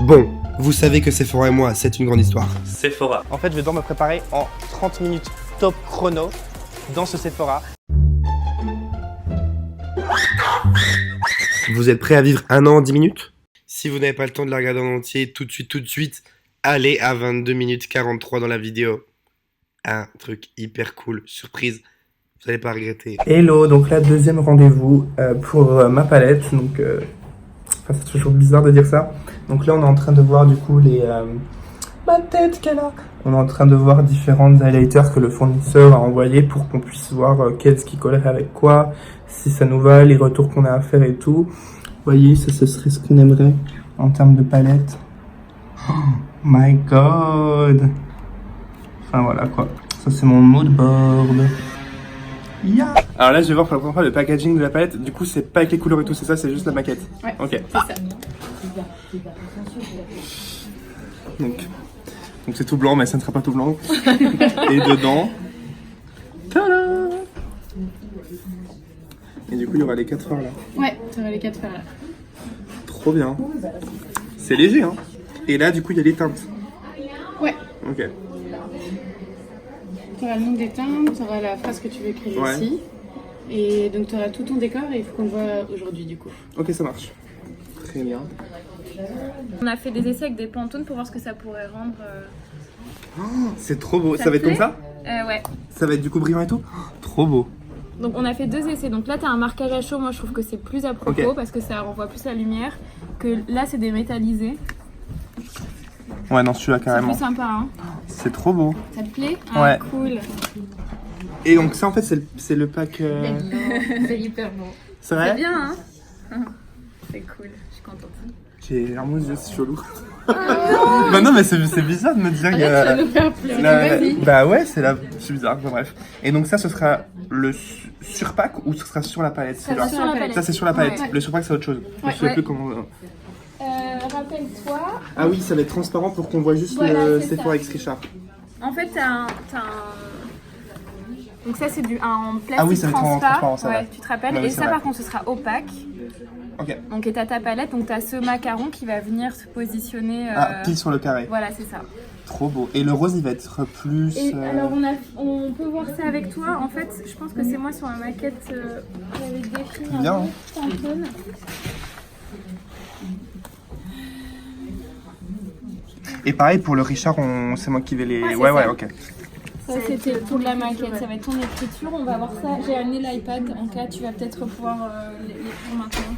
Bon, vous savez que Sephora et moi, c'est une grande histoire. Sephora. En fait, je vais devoir me préparer en 30 minutes top chrono dans ce Sephora. Vous êtes prêts à vivre un an en 10 minutes? Si vous n'avez pas le temps de la regarder en entier, tout de suite, allez à 22 minutes 43 dans la vidéo. Un truc hyper cool, surprise, vous n'allez pas regretter. Hello, donc là, deuxième rendez-vous pour ma palette. Donc, c'est toujours bizarre de dire ça. Donc là, on est en train de voir du coup ma tête qu'elle a. On est en train de voir différentes highlighters que le fournisseur a envoyés pour qu'on puisse voir qu'est-ce qui collerait avec quoi, si ça nous va, les retours qu'on a à faire et tout. Vous voyez, ça ce serait ce qu'on aimerait en termes de palette. Oh my god! Enfin voilà quoi. Ça c'est mon mood board. Yeah. Alors là je vais voir pour la première fois le packaging de la palette. Du coup c'est pas avec les couleurs et tout, c'est ça, c'est juste la maquette. Ouais, ok. c'est ça. Donc c'est tout blanc, mais ça ne sera pas tout blanc. Et dedans, tada! Et du coup il y aura les 4 phares là. Ouais, tu auras les 4 fers là. Trop bien. C'est léger hein. Et là du coup il y a les teintes. Ouais. Ok. Tu auras le nom des teintes, tu auras la phrase que tu veux écrire ici. Et donc tu auras tout ton décor et il faut qu'on le voit aujourd'hui du coup. Ok, ça marche. Très bien. On a fait des essais avec des Pantones pour voir ce que ça pourrait rendre. Oh, c'est trop beau. Ça Ça va te être comme plaît ça? Ouais. Ça va être du coup brillant et tout? Oh, trop beau. Donc on a fait 2 essais. Donc là, tu as un marquage à chaud. Moi, je trouve que c'est plus à propos parce que ça renvoie plus la lumière. Que là, c'est des métallisés. Ouais, non, celui-là C'est carrément. plus sympa, hein. C'est trop beau. Ça te plaît? Ouais. Cool. Et donc ça en fait c'est le pack... C'est hyper beau. C'est vrai? C'est bien, hein. C'est cool. Je suis contente. J'ai larmes aux yeux, c'est chelou. Bah non mais c'est bizarre de me dire que... Ça va nous faire pleurer. Vas-y. Bah ouais, c'est bizarre, bon, bref. Et donc ça, ce sera le surpack ou ce sera sur la palette? Ça sera sur la palette. Ça c'est sur la palette. Ouais. Le surpack c'est autre chose. Je sais plus comment... Rappelle-toi. Ah oui, ça va être transparent pour qu'on voit juste Voilà, le c'est Sephora ça. X Richard. En fait, t'as un... Donc ça, c'est un plastique Ah oui, ça va être transparent, transparent. ça Ouais, va. tu te rappelles. Ouais, oui, Et c'est ça, vrai. par contre, ce sera opaque. Ok. Donc, et t'as ta palette, donc t'as ce macaron qui va venir se positionner. Ah, pile sur le carré. Voilà, c'est ça. Trop beau. Et le rose, il va être plus... Et alors, on peut voir ça avec toi. En fait, je pense que c'est moi sur la maquette que j'avais décrit. Bien, hein. Pantone. Et pareil, pour le Richard, c'est moi qui vais les... Ouais, c'est Ouais, ça. ok. Ça, c'était pour la maquette. Ça va être ton écriture. On va voir ça. J'ai amené l'iPad. En cas, tu vas peut-être pouvoir l'écrire maintenant.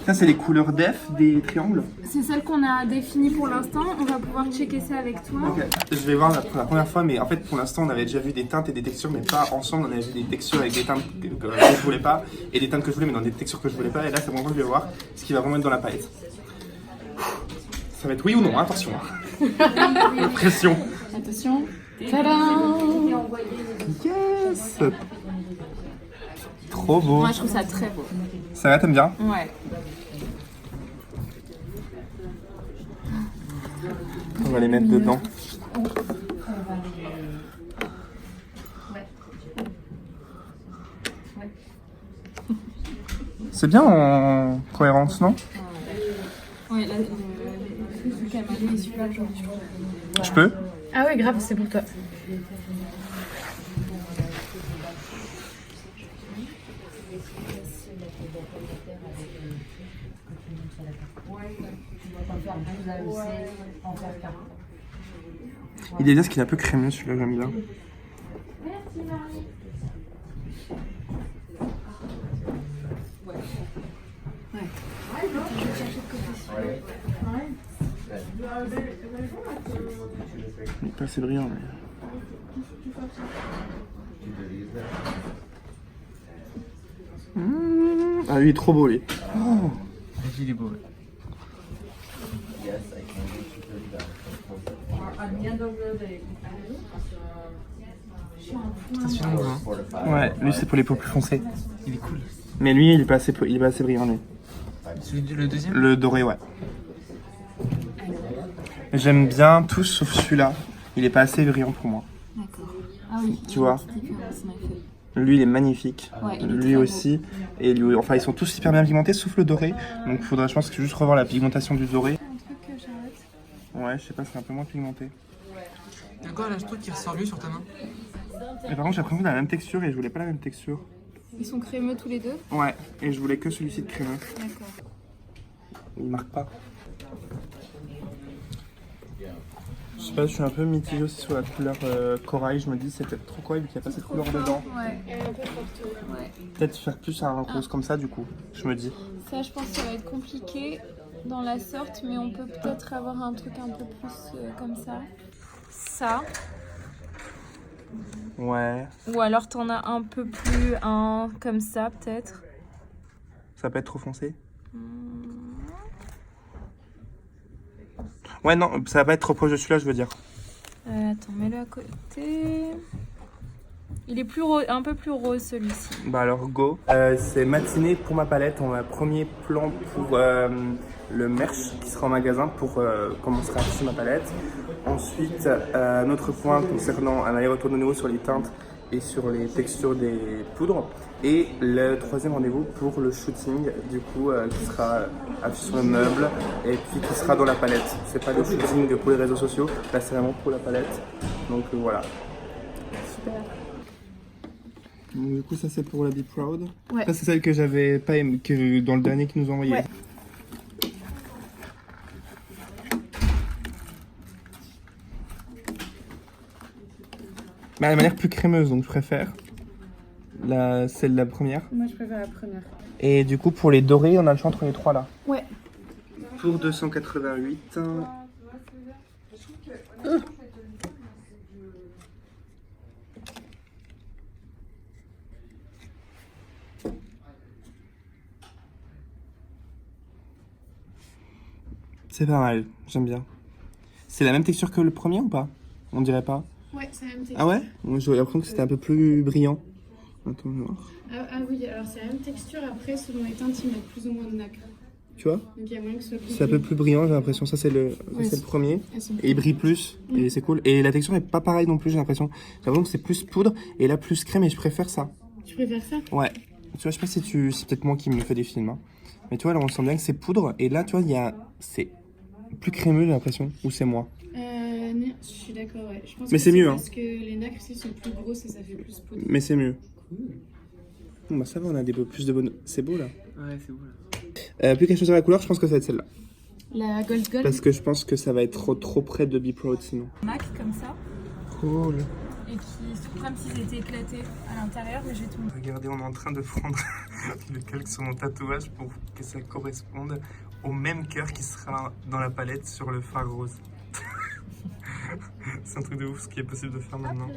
Ça, c'est les couleurs def des triangles. C'est celle qu'on a définie pour l'instant. On va pouvoir checker ça avec toi. Ok. Je vais voir pour la première fois, mais en fait, pour l'instant, on avait déjà vu des teintes et des textures, mais pas ensemble. On avait vu des textures avec des teintes que je voulais pas, et des teintes que je voulais, mais dans des textures que je voulais pas. Et là, c'est vraiment que je vais voir ce qui va vraiment être dans la palette. Ça va être oui ou non, hein, attention. Pression. Attention. Tadam! Yes. Trop beau. Moi, je trouve ça très beau. Ça va, t'aimes bien? Ouais. On va les mettre dedans. C'est bien en cohérence, non? Ouais, là, le caméra est super joli, je trouve. Je peux? Ah ouais, grave, c'est pour toi. Il est bien ce qu'il est un peu crémeux, celui-là, j'aime bien. Il est pas assez brillant, mais... Ah lui il est trop beau lui. Oh. Il est beau. Ça suit long, hein. Ouais, lui c'est pour les peaux plus foncées. Il est cool. Mais lui il est pas assez brillant lui. Le deuxième? Le doré, ouais. J'aime bien tous sauf celui-là. Il est pas assez brillant pour moi. D'accord. Ah oui. Tu vois? Lui, il est magnifique. Ouais, il est Lui très aussi. Et lui, enfin, ils sont tous hyper bien pigmentés, sauf le doré. Donc, faudrait, je pense, que juste revoir la pigmentation du doré. Un truc que j'arrête. Ouais, je sais pas, c'est un peu moins pigmenté. D'accord, là, je trouve qu'il ressort mieux sur ta main. Et par contre, j'ai l'impression qu'on a la même texture et je voulais pas la même texture. Ils sont crémeux tous les deux. Ouais, et je voulais que celui-ci de crémeux. D'accord. Il marque pas. Je sais pas, je suis un peu mitigé aussi sur la couleur corail. Je me dis, c'est peut-être trop corail vu qu'il n'y a pas cette couleur dedans. Ouais. Elle est un peu forte. Ouais. Peut-être faire plus un rose comme ça, du coup. Je me dis. Ça, je pense que ça va être compliqué dans la sorte, mais on peut peut-être avoir un truc un peu plus comme ça. Ça. Ouais. Ou alors t'en as un peu plus un comme ça, peut-être. Ça peut être trop foncé. Ouais, non, ça va pas être trop proche de celui-là, je veux dire. Attends, mets-le à côté. Il est plus un peu plus rose celui-ci. Bah alors, go. C'est matinée pour ma palette. On a un premier plan pour le merch qui sera en magasin pour comment sera affichée ma palette. Ensuite, un autre point concernant un aller-retour de nouveau sur les teintes et sur les textures des poudres. Et le troisième rendez-vous pour le shooting, du coup, qui sera affiché sur le meuble et puis qui sera dans la palette. C'est pas le shooting pour les réseaux sociaux, là c'est vraiment pour la palette. Donc voilà. Super. Donc, du coup, ça c'est pour la Be Proud. Ouais. Ça c'est celle que j'avais pas aimé, que dans le dernier qu'ils nous ont envoyé. Ouais. Bah, elle m'a l'air plus crémeuse, donc je préfère celle de la première. Moi, je préfère la première. Et du coup, pour les dorés, on a le choix entre les trois là. Ouais. Pour 288. C'est pas mal, j'aime bien. C'est la même texture que le premier ou pas? On dirait pas. Ouais, c'est la même texture. Ah ouais? Moi j'avais l'impression que c'était un peu plus brillant. Attends, je vais voir. Ah oui, alors c'est la même texture. Après, selon les teintes, ils mettent plus ou moins de nacre. Tu vois? Donc il y a moyen que ce soit plus. C'est un peu plus brillant, j'ai l'impression. Ça c'est le premier. Elles sont Et il brille plus, et c'est cool. Et la texture est pas pareille non plus, j'ai l'impression. J'ai l'impression que c'est plus poudre, et là plus crème, et je préfère ça. Tu préfères ça? Ouais. Tu vois, je sais pas si c'est peut-être moi qui me fais des films. Hein. Mais tu vois, là on sent bien que c'est poudre, et là, tu vois, c'est plus crémeux, j'ai l'impression. Ou c'est moi. Non, je suis d'accord, ouais. Je pense Mais que c'est mieux, parce que les nacres ici sont plus grosses et ça fait plus poudre. Mais c'est mieux. Bon, bah ça va, on a des plus de bonnes. C'est beau là. Ouais, c'est beau là. Plus qu'à choisir la couleur, je pense que ça va être celle-là. La Gold Gold. Parce que je pense que ça va être trop près de Be Proud sinon. Mac comme ça. Cool. Et qui sont comme s'ils étaient éclatés à l'intérieur, mais je vais tout montrer. Regardez, on est en train de prendre le calque sur mon tatouage pour que ça corresponde au même cœur qui sera dans la palette sur le fard rose. C'est un truc de ouf ce qui est possible de faire maintenant.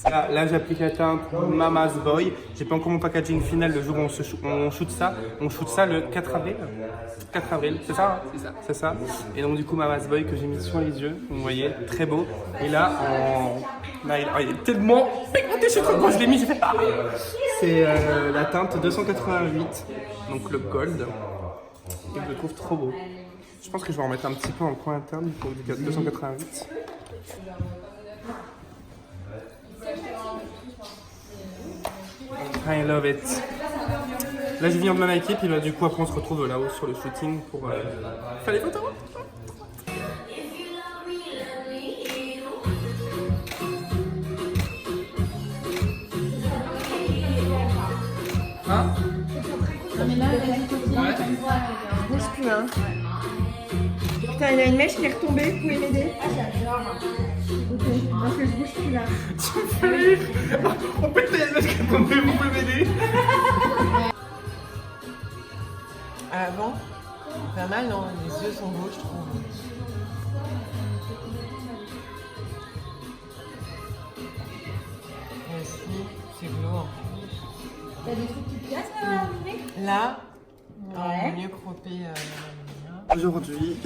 Là j'applique la teinte Mama's Boy. J'ai pas encore mon packaging final le jour où on shoot ça. On shoot ça le 4 avril. 4 avril, c'est ça, hein? C'est ça. Et donc du coup Mama's Boy que j'ai mis sur les yeux, vous voyez, très beau. Et là, il est tellement pigmenté, je sais trop quand je l'ai mis, j'ai fait ah. C'est la teinte 288, donc le gold. Et je le trouve trop beau. Je pense que je vais en mettre un petit peu en coin interne pour du 288. I love it. Là je viens de ma équipe et bah, du coup après on se retrouve là-haut sur le shooting pour faire les photos. Hein? Non, mais là, vas-y, continue. Je bouge plus, hein. Putain, il y a une mèche qui est retombée, vous pouvez m'aider? Ah, j'adore. Ok, parce que je bouge plus là. Tu me fais rire. On pète les mèches qui sont tombées, vous pouvez m'aider. À l'avant, pas mal, non? Les yeux sont beaux, je trouve. Et aussi, c'est glauque. T'as des trucs qui te cassent Là, on Ouais. est mieux croppé. Aujourd'hui,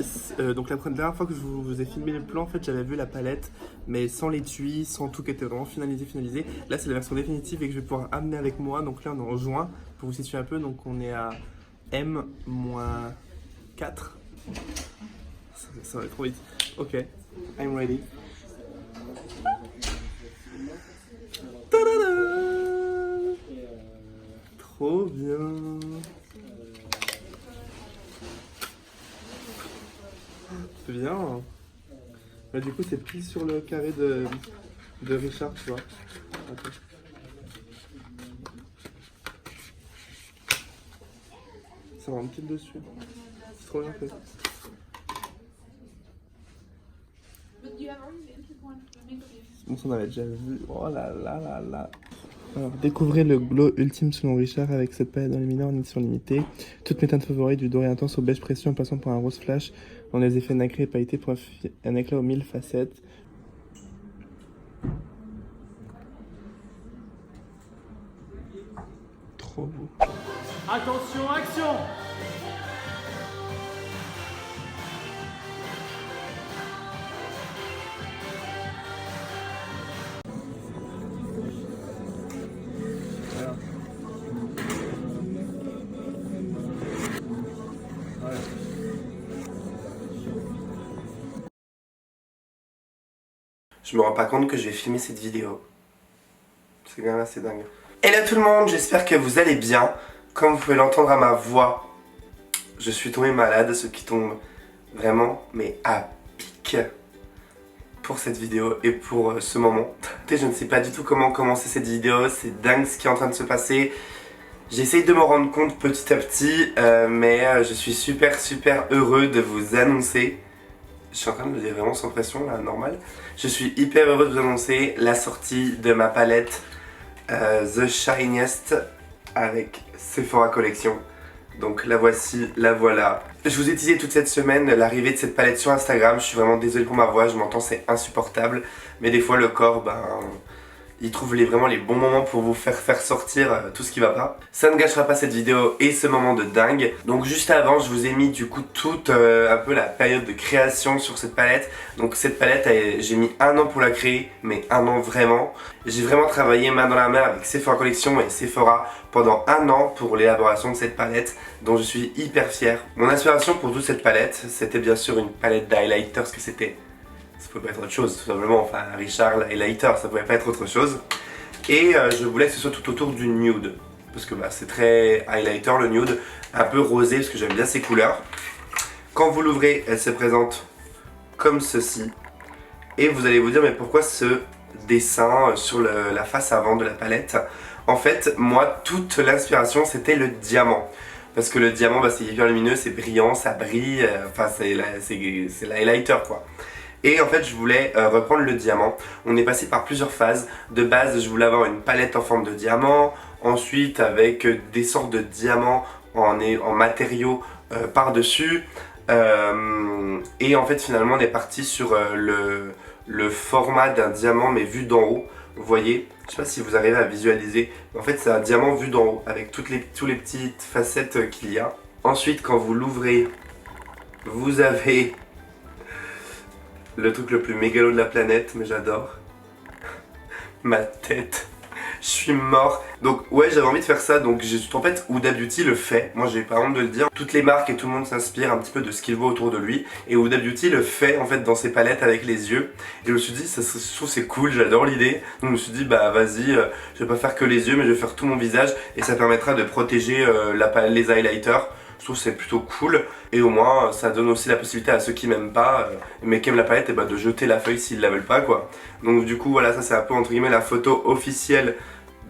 donc la dernière fois que je vous ai filmé le plan, en fait j'avais vu la palette, mais sans l'étui, sans tout qui était vraiment finalisé. Là c'est la version définitive et que je vais pouvoir amener avec moi. Donc là on est en juin, pour vous situer un peu, donc on est à M-4. Ça va trop vite. Ok, I'm ready. Ta-da-da! Trop bien. C'est bien. Bah, du coup, c'est pris sur le carré de Richard, tu vois. Attends. Ça rentre pile dessus. C'est trop bien fait. Bon, ça on avait déjà vu. Oh là là là là. Alors, découvrez le glow ultime selon Richard avec cette palette dans les mineurs en édition limitée. Toutes mes teintes favorites du doré intense au beige pression en passant par un rose flash dans les effets nacrés et pailletés pour un éclat aux 1000 facettes. Trop beau. Attention, action! Je me rends pas compte que je vais filmer cette vidéo. C'est quand même assez dingue. Hello tout le monde, j'espère que vous allez bien. Comme vous pouvez l'entendre à ma voix, je suis tombé malade, ce qui tombe vraiment, mais à pic pour cette vidéo et pour ce moment. Je ne sais pas du tout comment commencer cette vidéo, c'est dingue ce qui est en train de se passer. J'essaye de me rendre compte petit à petit, mais je suis super heureux de vous annoncer. Je suis en train de le dire vraiment sans pression là, normal. Je suis hyper heureux de vous annoncer la sortie de ma palette The Shiniest avec Sephora Collection. Donc la voici, la voilà. Je vous ai teasé toute cette semaine l'arrivée de cette palette sur Instagram. Je suis vraiment désolé pour ma voix, je m'entends, c'est insupportable. Mais des fois le corps, il trouve vraiment les bons moments pour vous faire sortir tout ce qui va pas. Ça ne gâchera pas cette vidéo et ce moment de dingue. Donc juste avant, je vous ai mis du coup toute un peu la période de création sur cette palette. Donc cette palette, j'ai mis 1 an pour la créer, mais 1 an vraiment. J'ai vraiment travaillé main dans la main avec Sephora Collection et Sephora pendant 1 an pour l'élaboration de cette palette, dont je suis hyper fier. Mon inspiration pour toute cette palette, c'était bien sûr une palette d'highlighters que c'était. Ça pouvait pas être autre chose, tout simplement. Enfin, Richard, l'highlighter, ça pouvait pas être autre chose. Et je voulais que ce soit tout autour du nude. Parce que c'est très highlighter le nude, un peu rosé, parce que j'aime bien ces couleurs. Quand vous l'ouvrez, elle se présente comme ceci. Et vous allez vous dire, mais pourquoi ce dessin sur la face avant de la palette? En fait, moi, toute l'inspiration, c'était le diamant. Parce que le diamant, c'est hyper lumineux, c'est brillant, ça brille. Enfin, c'est l'highlighter, quoi. Et en fait je voulais reprendre le diamant. On est passé par plusieurs phases. De base je voulais avoir une palette en forme de diamant. Ensuite avec des sortes de diamants en matériaux par dessus. Et en fait finalement on est parti sur le format d'un diamant mais vu d'en haut. Vous voyez, je sais pas si vous arrivez à visualiser. En fait c'est un diamant vu d'en haut avec toutes les petites facettes qu'il y a. Ensuite quand vous l'ouvrez, vous avez le truc le plus mégalo de la planète, mais j'adore. Ma tête. Je suis mort. Donc ouais, j'avais envie de faire ça. Donc en fait, Huda Beauty le fait. Moi j'ai pas honte de le dire. Toutes les marques et tout le monde s'inspire un petit peu de ce qu'il voit autour de lui. Et Huda Beauty le fait en fait dans ses palettes avec les yeux. Et je me suis dit, je trouve c'est cool, j'adore l'idée. Donc je me suis dit, vas-y, je vais pas faire que les yeux, mais je vais faire tout mon visage. Et ça permettra de protéger les highlighters. Je trouve que c'est plutôt cool et au moins ça donne aussi la possibilité à ceux qui m'aiment pas mais qui aiment la palette de jeter la feuille s'ils la veulent pas quoi. Donc du coup voilà, ça c'est un peu entre guillemets la photo officielle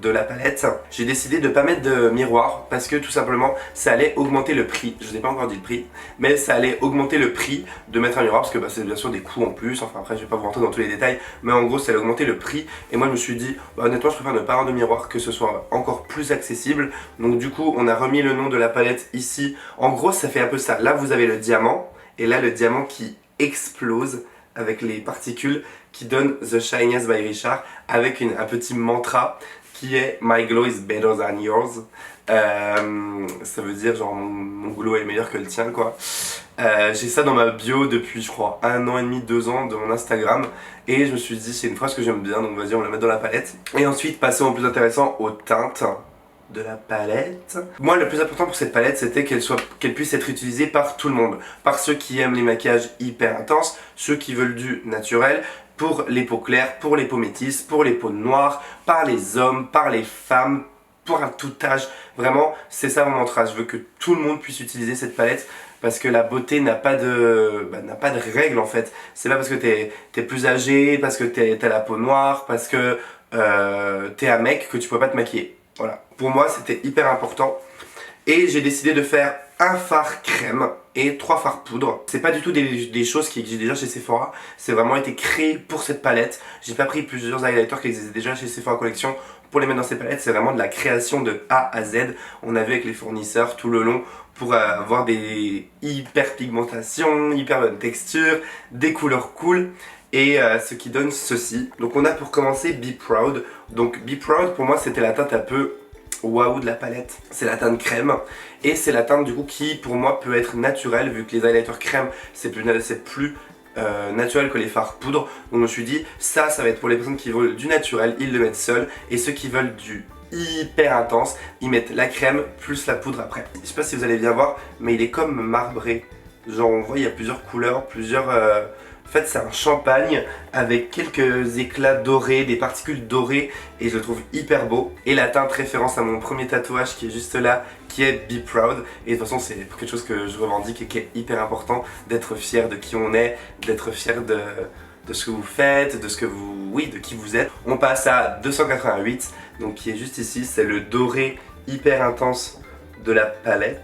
de la palette. J'ai décidé de pas mettre de miroir parce que tout simplement ça allait augmenter le prix. Je vous ai pas encore dit le prix, mais ça allait augmenter le prix de mettre un miroir parce que c'est bien sûr des coûts en plus. Enfin après je vais pas vous rentrer dans tous les détails, mais en gros ça allait augmenter le prix et moi je me suis dit honnêtement je préfère ne pas avoir de miroir, que ce soit encore plus accessible. Donc du coup on a remis le nom de la palette ici. En gros ça fait un peu ça. Là vous avez le diamant et là le diamant qui explose avec les particules qui donne The Shiniest by Richard avec un petit mantra qui est My glow is better than yours. Ça veut dire genre mon glow est meilleur que le tien quoi. J'ai ça dans ma bio depuis je crois 1 an et demi, 2 ans de mon Instagram. Et je me suis dit c'est une phrase que j'aime bien, donc vas-y on la met dans la palette. Et ensuite passons au plus intéressant, aux teintes de la palette. Moi le plus important pour cette palette c'était qu'elle puisse être utilisée par tout le monde. Par ceux qui aiment les maquillages hyper intenses, ceux qui veulent du naturel, pour les peaux claires, pour les peaux métisses, pour les peaux noires, par les hommes, par les femmes, pour un tout âge. Vraiment, c'est ça mon mantra. Je veux que tout le monde puisse utiliser cette palette parce que la beauté n'a pas de règles en fait. C'est pas parce que t'es plus âgé, parce que t'as la peau noire, parce que t'es un mec que tu peux pas te maquiller. Voilà. Pour moi, c'était hyper important. Et j'ai décidé de faire un fard crème et 3 fards poudre. C'est pas du tout des choses qui existent déjà chez Sephora. C'est vraiment été créé pour cette palette. J'ai pas pris plusieurs highlighters qui existaient déjà chez Sephora Collection pour les mettre dans ces palettes. C'est vraiment de la création de A à Z. On a vu avec les fournisseurs tout le long pour avoir des hyper pigmentations, hyper bonnes textures, des couleurs cool. Et ce qui donne ceci. Donc on a pour commencer Be Proud. Donc Be Proud pour moi c'était la teinte un peu waouh de la palette. C'est la teinte crème. Et c'est la teinte du coup qui pour moi peut être naturelle vu que les highlighters crème c'est plus naturel que les fards poudre. Donc je me suis dit ça va être pour les personnes qui veulent du naturel, ils le mettent seul. Et ceux qui veulent du hyper intense, ils mettent la crème plus la poudre après. Je sais pas si vous allez bien voir mais il est comme marbré. Genre on voit il y a plusieurs couleurs, en fait c'est un champagne avec quelques éclats dorés, des particules dorées et je le trouve hyper beau. Et la teinte référence à mon premier tatouage qui est juste là, qui est Be Proud. Et de toute façon c'est quelque chose que je revendique et qui est hyper important, d'être fier de qui on est, d'être fier de ce que vous faites, de qui vous êtes. On passe à 288, donc qui est juste ici, c'est le doré hyper intense de la palette,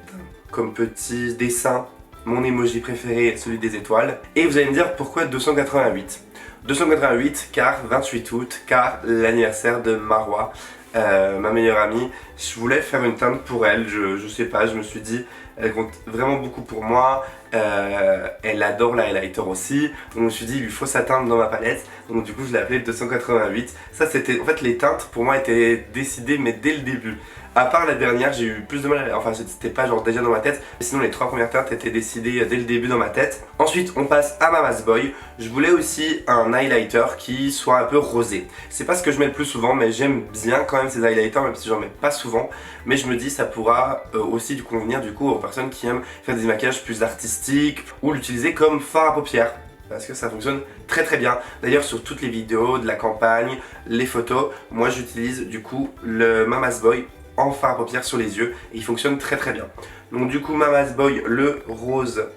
comme petit dessin. Mon emoji préféré est celui des étoiles. Et vous allez me dire pourquoi 288 ? 288 car 28 août, car l'anniversaire de Marwa, ma meilleure amie. Je voulais faire une teinte pour elle, je sais pas, je me suis dit, elle compte vraiment beaucoup pour moi. Elle adore la highlighter aussi. Donc je me suis dit, il lui faut sa teinte dans ma palette. Donc du coup je l'ai appelée 288. Ça c'était, en fait les teintes pour moi étaient décidées mais dès le début. À part la dernière, j'ai eu plus de mal enfin c'était pas genre déjà dans ma tête, sinon les 3 premières teintes étaient décidées dès le début dans ma tête. Ensuite on passe à Mama's Boy. Je voulais aussi un highlighter qui soit un peu rosé. C'est pas ce que je mets le plus souvent mais j'aime bien quand même ces highlighters même si j'en mets pas souvent. Mais je me dis ça pourra aussi convenir du coup aux personnes qui aiment faire des maquillages plus artistiques ou l'utiliser comme fard à paupières. Parce que ça fonctionne très très bien. D'ailleurs sur toutes les vidéos de la campagne, les photos, moi j'utilise du coup le Mama's Boy en fard à paupières sur les yeux et il fonctionne très très bien. Donc du coup Mama's Boy, le rose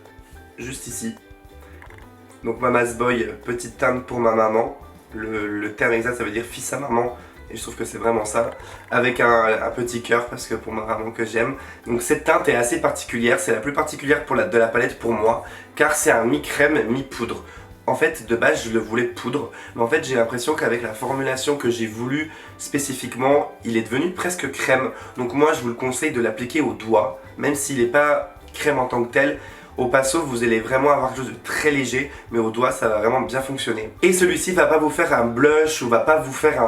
juste ici. Donc Mama's Boy, petite teinte pour ma maman. Le terme exact ça veut dire fils à maman et je trouve que c'est vraiment ça. Avec un petit cœur parce que pour ma maman que j'aime. Donc cette teinte est assez particulière, c'est la plus particulière de la palette pour moi car c'est un mi-crème, mi-poudre. En fait, de base, je le voulais poudre, mais en fait, j'ai l'impression qu'avec la formulation que j'ai voulu spécifiquement, il est devenu presque crème. Donc moi, je vous le conseille de l'appliquer au doigt, même s'il n'est pas crème en tant que tel. Au pinceau, vous allez vraiment avoir quelque chose de très léger, mais au doigt, ça va vraiment bien fonctionner. Et celui-ci va pas vous faire un blush ou va pas vous faire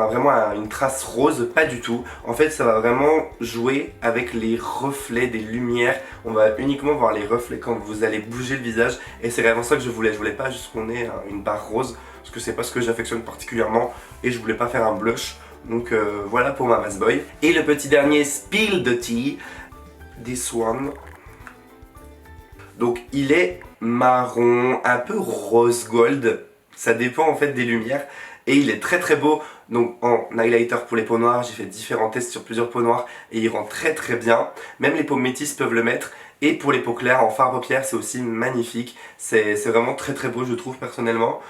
une trace rose, pas du tout. En fait, ça va vraiment jouer avec les reflets des lumières. On va uniquement voir les reflets quand vous allez bouger le visage. Et c'est vraiment ça que je voulais. Je voulais pas juste qu'on ait une barre rose, parce que c'est pas ce que j'affectionne particulièrement. Et je voulais pas faire un blush. Donc voilà pour Mama's Boy. Et le petit dernier, Spill the Tea, this one. Donc il est marron, un peu rose gold, ça dépend en fait des lumières. Et il est très très beau, donc en highlighter pour les peaux noires, j'ai fait différents tests sur plusieurs peaux noires et il rend très très bien. Même les peaux métisses peuvent le mettre. Et pour les peaux claires, en fard à paupières, c'est aussi magnifique. C'est vraiment très très beau je trouve personnellement.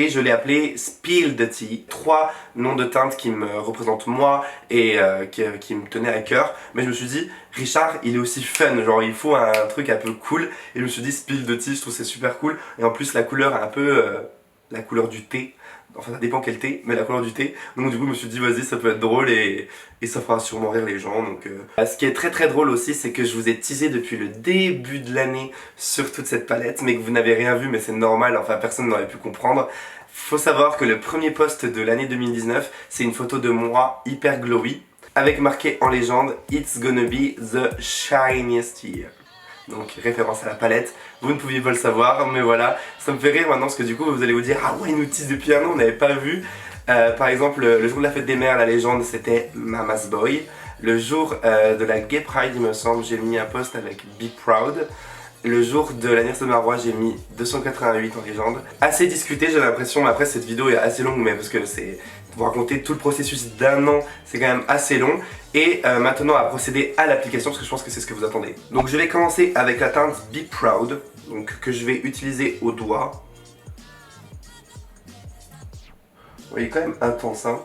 Et je l'ai appelé Spill the Tea. 3 noms de teintes qui me représentent moi et qui me tenaient à cœur. Mais je me suis dit, Richard, il est aussi fun, genre il faut un truc un peu cool. Et je me suis dit, Spill the Tea, je trouve c'est super cool. Et en plus la couleur est un peu la couleur du thé. Enfin ça dépend quel thé, mais la couleur du thé. Donc du coup je me suis dit vas-y ça peut être drôle et ça fera sûrement rire les gens. Donc, Ce qui est très très drôle aussi c'est que je vous ai teasé depuis le début de l'année sur toute cette palette. Mais que vous n'avez rien vu mais c'est normal, enfin personne n'aurait pu comprendre. Faut savoir que le premier post de l'année 2019 c'est une photo de moi hyper glowy. Avec marqué en légende It's gonna be the shiniest year. Donc référence à la palette, vous ne pouviez pas le savoir, mais voilà, ça me fait rire maintenant parce que du coup vous allez vous dire ah ouais il nous tease depuis un an, on n'avait pas vu. Par exemple le jour de la fête des mères, la légende c'était Mama's Boy. Le jour de la Gay Pride il me semble, j'ai mis un post avec Be Proud. Le jour de l'anniversaire de Marwa j'ai mis 288 en légende. Assez discuté j'ai l'impression, mais après cette vidéo est assez longue mais parce que c'est vous raconter tout le processus d'un an, c'est quand même assez long. Et maintenant, on va procéder à l'application parce que je pense que c'est ce que vous attendez. Donc je vais commencer avec la teinte Be Proud, donc, que je vais utiliser au doigt. Vous voyez, quand même intense, hein.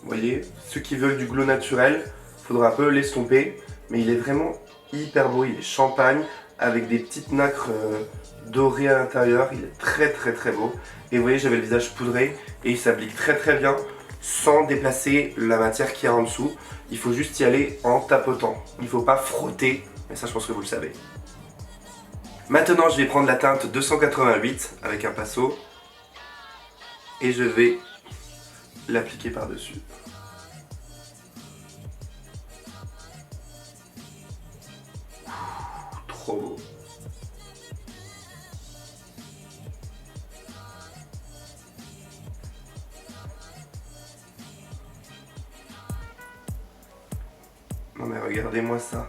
Vous voyez, ceux qui veulent du glow naturel, faudra un peu l'estomper. Mais il est vraiment hyper beau, il est champagne avec des petites nacres dorées à l'intérieur. Il est très très très beau. Et vous voyez, j'avais le visage poudré et il s'applique très très bien sans déplacer la matière qu'il y a en dessous. Il faut juste y aller en tapotant. Il ne faut pas frotter, mais ça je pense que vous le savez. Maintenant, je vais prendre la teinte 288 avec un pinceau et je vais l'appliquer par-dessus. Trop beau. Non mais regardez-moi ça.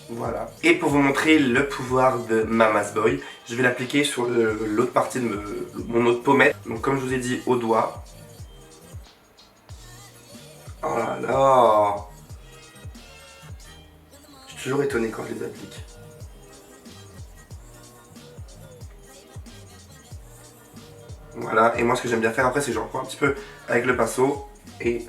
Voilà. Et pour vous montrer le pouvoir de Mama's Boy, je vais l'appliquer sur l'autre partie de mon autre pommette. Donc comme je vous ai dit, au doigt. Oh là là! Je suis toujours étonné quand je les applique. Voilà, et moi ce que j'aime bien faire après, c'est que j'en prends un petit peu avec le pinceau et...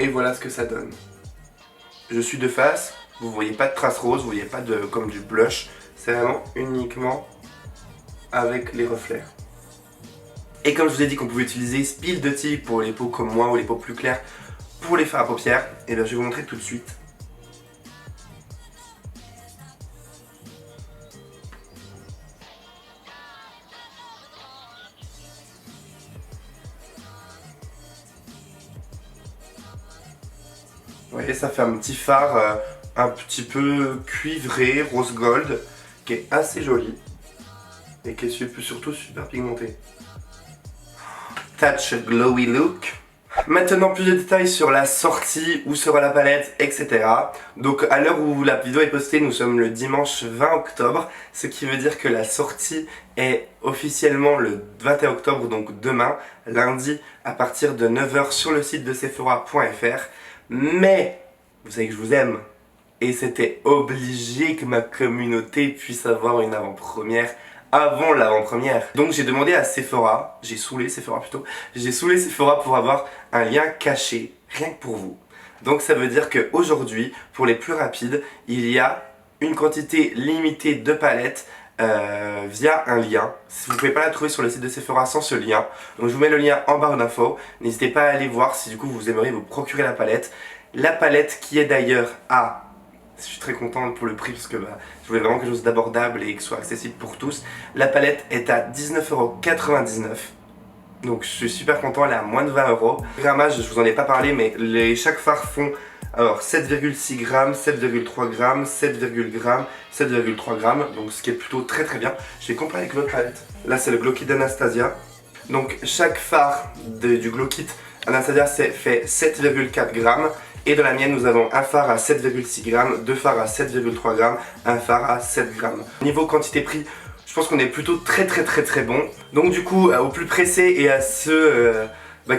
Et voilà ce que ça donne. Je suis de face, vous voyez pas de traces roses, vous voyez pas de comme du blush. C'est vraiment uniquement avec les reflets. Et comme je vous ai dit qu'on pouvait utiliser Spill de Tea pour les peaux comme moi ou les peaux plus claires pour les fards à paupières, et bien je vais vous montrer tout de suite. Vous voyez, ça fait un petit fard un petit peu cuivré, rose gold, qui est assez joli et qui est surtout super pigmenté. Touch glowy look. Maintenant plus de détails sur la sortie, où sera la palette, etc. Donc à l'heure où la vidéo est postée, nous sommes le dimanche 20 octobre, ce qui veut dire que la sortie est officiellement le 21 octobre, donc demain, lundi, à partir de 9 h sur le site de Sephora.fr. Mais, vous savez que je vous aime, et c'était obligé que ma communauté puisse avoir une avant-première avant l'avant-première. Donc j'ai demandé à Sephora, j'ai saoulé Sephora pour avoir un lien caché, rien que pour vous. Donc ça veut dire qu'aujourd'hui, pour les plus rapides, il y a une quantité limitée de palettes via un lien. Vous ne pouvez pas la trouver sur le site de Sephora sans ce lien. Donc je vous mets le lien en barre d'infos. N'hésitez pas à aller voir si du coup vous aimeriez vous procurer la palette. La palette qui est d'ailleurs à... Je suis très content pour le prix parce que je voulais vraiment quelque chose d'abordable et qui soit accessible pour tous. La palette est à 19,99 €. Donc je suis super content, elle est à moins de 20 €. Le grammage, je vous en ai pas parlé, mais chaque fard font alors 7,6 g, 7,3 g, 7,3 g, donc ce qui est plutôt très très bien. Je vais comparer avec l'autre palette. Là c'est le Glow Kit d'Anastasia. Donc chaque fard du Glow Kit Anastasia fait 7,4 g. Et dans la mienne, nous avons un fard à 7,6 g, deux fards à 7,3 g, un fard à 7 g. Niveau quantité-prix, je pense qu'on est plutôt très bon. Donc du coup, aux plus pressés et à ceux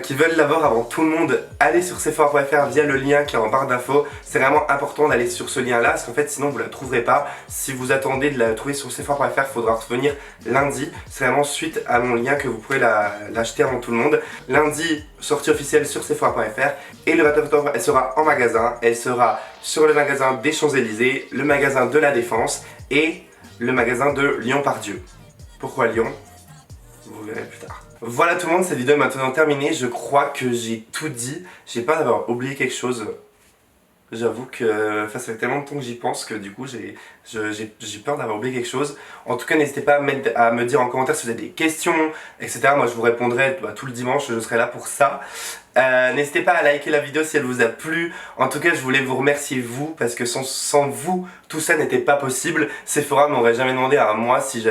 qui veulent l'avoir avant tout le monde, allez sur Sephora.fr via le lien qui est en barre d'infos. C'est vraiment important d'aller sur ce lien là parce qu'en fait sinon vous la trouverez pas. Si vous attendez de la trouver sur Sephora.fr, il faudra revenir lundi. C'est vraiment suite à mon lien que vous pourrez l'acheter avant tout le monde. Lundi, sortie officielle sur Sephora.fr. Et le 29 octobre, elle sera en magasin. Elle sera sur le magasin des Champs-Élysées, le magasin de la Défense et le magasin de Lyon-Part-Dieu. Pourquoi Lyon? Vous verrez plus tard. Voilà tout le monde, cette vidéo est maintenant terminée. Je crois que j'ai tout dit. J'ai peur d'avoir oublié quelque chose. J'avoue que ça fait tellement de temps que j'y pense que du coup j'ai peur d'avoir oublié quelque chose. En tout cas, n'hésitez pas à me dire en commentaire si vous avez des questions, etc. Moi je vous répondrai tout le dimanche, je serai là pour ça. N'hésitez pas à liker la vidéo si elle vous a plu. En tout cas, je voulais vous remercier vous, parce que sans vous, tout ça n'était pas possible. Sephora m'aurait jamais demandé à moi si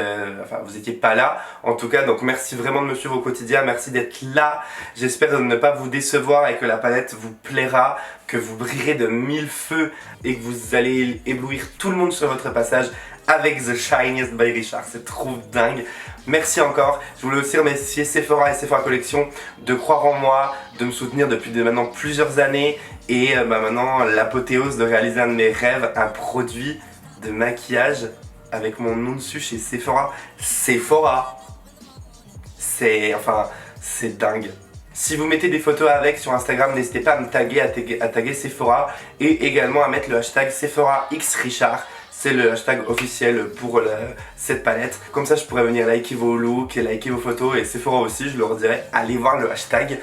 vous étiez pas là. En tout cas, donc merci vraiment de me suivre au quotidien, merci d'être là. J'espère ne pas vous décevoir et que la palette vous plaira, que vous brillerez de 1000 feux et que vous allez éblouir tout le monde sur votre passage avec The Shiniest by Richard. C'est trop dingue. Merci encore. Je voulais aussi remercier Sephora et Sephora Collection de croire en moi, de me soutenir depuis maintenant plusieurs années et maintenant l'apothéose de réaliser un de mes rêves, un produit de maquillage avec mon nom dessus chez Sephora. Sephora. C'est dingue. Si vous mettez des photos avec sur Instagram, n'hésitez pas à me taguer, à taguer Sephora et également à mettre le hashtag Sephora X Richard. C'est le hashtag officiel pour cette palette. Comme ça, je pourrais venir liker vos looks et liker vos photos. Et Sephora aussi, je leur dirais, allez voir le hashtag.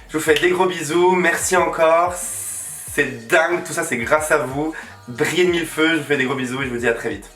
Je vous fais des gros bisous. Merci encore. C'est dingue. Tout ça, c'est grâce à vous. Brillez de 1000 feux. Je vous fais des gros bisous et je vous dis à très vite.